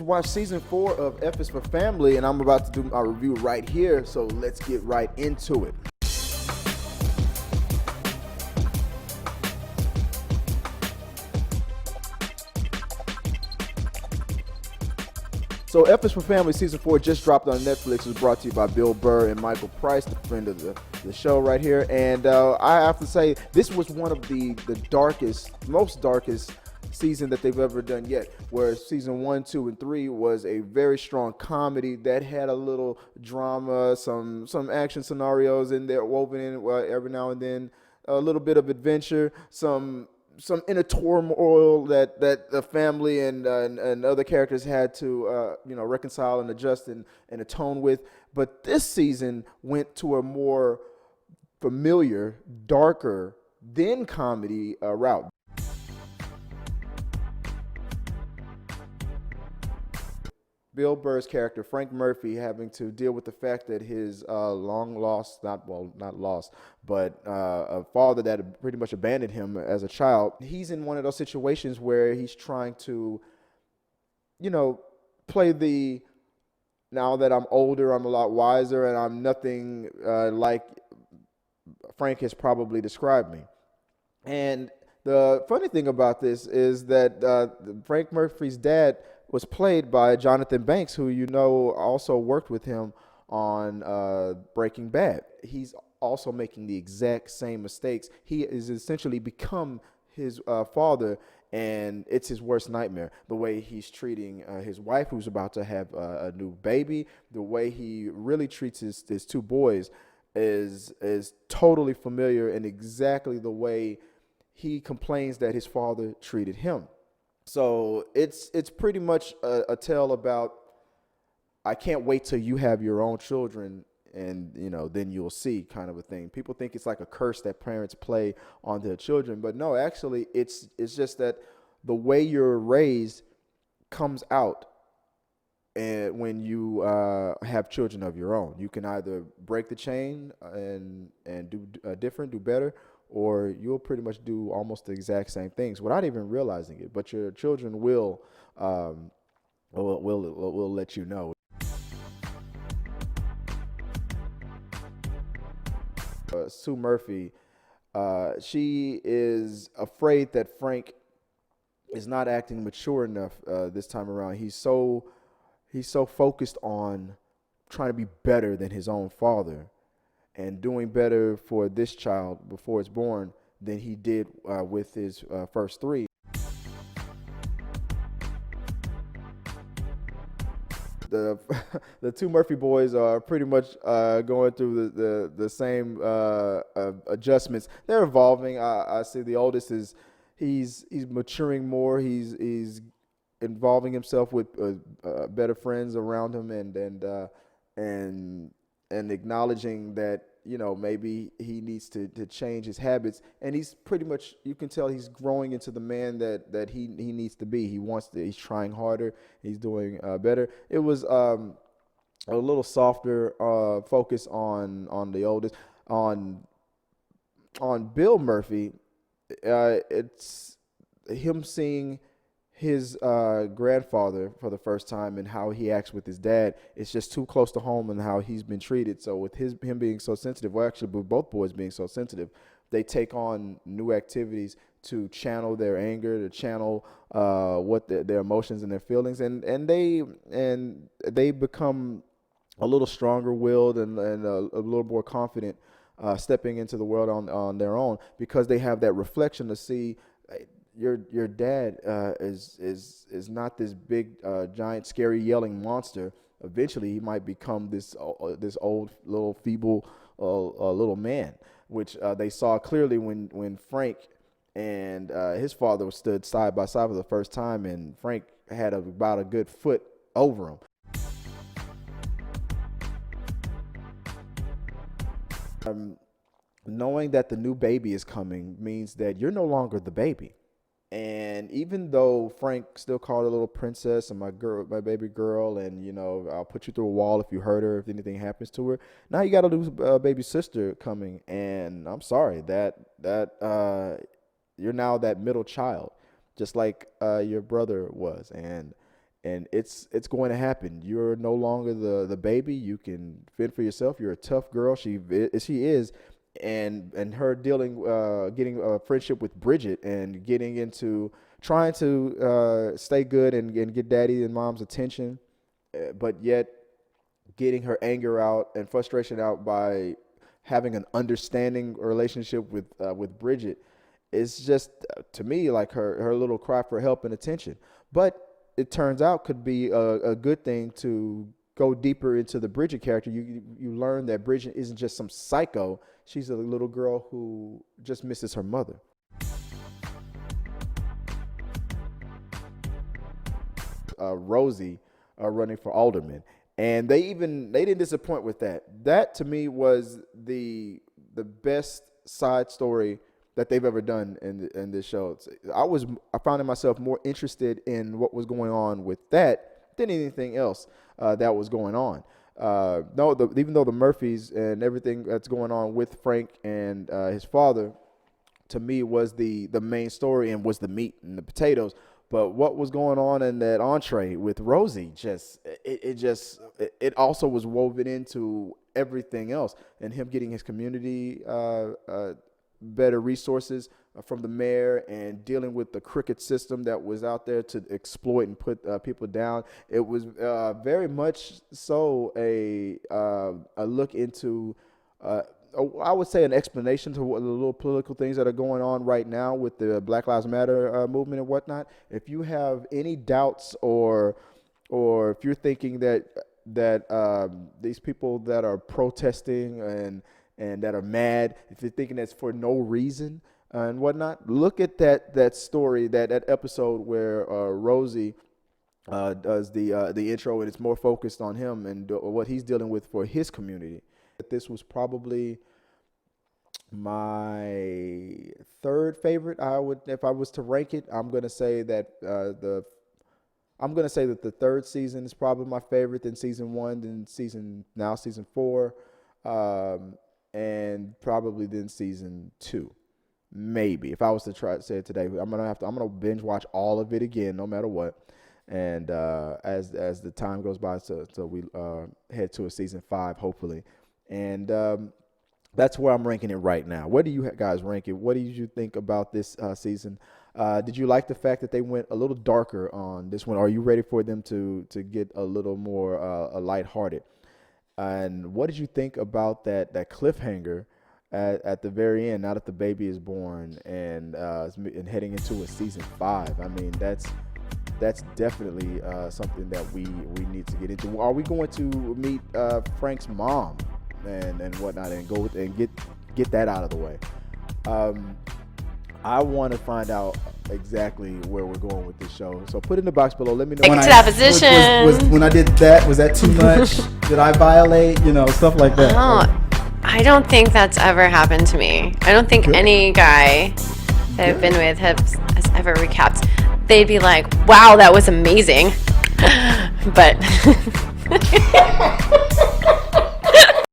Watch season 4 of F is for Family, and I'm about to do my review right here, so let's get right into it. So F is for Family season 4 just dropped on Netflix. It was brought to you by Bill Burr and Michael Price, the friend of the show right here. And I have to say, this was one of the most darkest season that they've ever done yet, where season 1, 2, and 3 was a very strong comedy that had a little drama, some action scenarios in there woven in every now and then, a little bit of adventure, some inner turmoil that the family and other characters had to reconcile and adjust and atone with. But this season went to a more familiar, darker than comedy route. Bill Burr's character Frank Murphy having to deal with the fact that his long lost, not lost, but a father that had pretty much abandoned him as a child. He's in one of those situations where he's trying to, play the now that I'm older, I'm a lot wiser, and I'm nothing like Frank has probably described me. And the funny thing about this is that Frank Murphy's dad was played by Jonathan Banks, who also worked with him on Breaking Bad. He's also making the exact same mistakes. He is essentially become his father, and it's his worst nightmare. The way he's treating his wife, who's about to have a new baby, the way he really treats his two boys is totally familiar, and exactly the way he complains that his father treated him. So it's pretty much a tale about, I can't wait till you have your own children, and then you'll see, kind of a thing. People think it's like a curse that parents play on their children, but no, actually it's just that the way you're raised comes out. And when you have children of your own, you can either break the chain and do different, do better, or you'll pretty much do almost the exact same things without even realizing it. But your children will let you know. Sue Murphy, she is afraid that Frank is not acting mature enough this time around. He's so focused on trying to be better than his own father and doing better for this child before it's born than he did with his first three. The the two Murphy boys are pretty much going through the same adjustments. They're evolving. I see the oldest is he's maturing more. He's involving himself with better friends around him, and acknowledging that maybe he needs to change his habits. And he's pretty much, you can tell he's growing into the man that he needs to be. He's trying harder. He's doing better. It was a little softer focus on the oldest. On Bill Murphy, it's him seeing his grandfather for the first time and how he acts with his dad. It's just too close to home and how he's been treated. So with him being so sensitive, well, actually with both boys being so sensitive, they take on new activities to channel their anger, to channel what their emotions and their feelings, and they become a little stronger willed and a little more confident stepping into the world on their own, because they have that reflection to see. Your dad is not this big giant scary yelling monster. Eventually he might become this old little feeble little man, which they saw clearly when Frank and his father stood side by side for the first time, and Frank had about a good foot over him. Knowing that the new baby is coming means that you're no longer the baby. And even though Frank still called her a little princess and my baby girl, and I'll put you through a wall if you hurt her, if anything happens to her. Now you got a little baby sister coming, and I'm sorry that you're now that middle child, just like your brother was, and and it's going to happen. You're no longer the baby. You can fend for yourself. You're a tough girl. She is, and her getting a friendship with Bridget and getting into trying to stay good and get daddy and mom's attention, but yet getting her anger out and frustration out by having an understanding relationship with Bridget is just, to me, like her little cry for help and attention. But it turns out could be a good thing to go deeper into the Bridget character. You learn that Bridget isn't just some psycho. She's a little girl who just misses her mother. Rosie running for alderman, and they didn't disappoint with that. That to me was the best side story that they've ever done in this show. I found myself more interested in what was going on with that than anything else that was going on. Even though the Murphys and everything that's going on with Frank and his father, to me, was the main story and was the meat and the potatoes. But what was going on in that entree with Rosie, it also was woven into everything else, and him getting his community better resources from the mayor and dealing with the crooked system that was out there to exploit and put people down. It was very much so a look into I would say an explanation to what the little political things that are going on right now with the Black Lives Matter movement and whatnot. If you have any doubts or if you're thinking that these people that are protesting and that are mad, if you're thinking that's for no reason and whatnot, look at that story, that episode where Rosie does the intro, and it's more focused on him and what he's dealing with for his community. This was probably my third favorite. If I was to rank it, I'm gonna say that the third season is probably my favorite. Then season 1, then season 4, and probably then season 2. Maybe if I was to try to say it today, I'm gonna binge watch all of it again, no matter what. And as the time goes by, so we head to a season 5, hopefully. And that's where I'm ranking it right now. Where do you guys rank it? What did you think about this season? Did you like the fact that they went a little darker on this one? Are you ready for them to get a little more lighthearted? And what did you think about that cliffhanger at the very end, now that the baby is born and heading into a season 5? I mean, that's definitely something that we need to get into. Are we going to meet Frank's mom and whatnot and go and get that out of the way? I want to find out exactly where we're going with this show. So put in the box below. Let me know. Take it to that position. When I did that, was that too much? Did I violate? Stuff like that. I don't think that's ever happened to me. I don't think any guy that I've been with has ever recapped. They'd be like, wow, that was amazing. But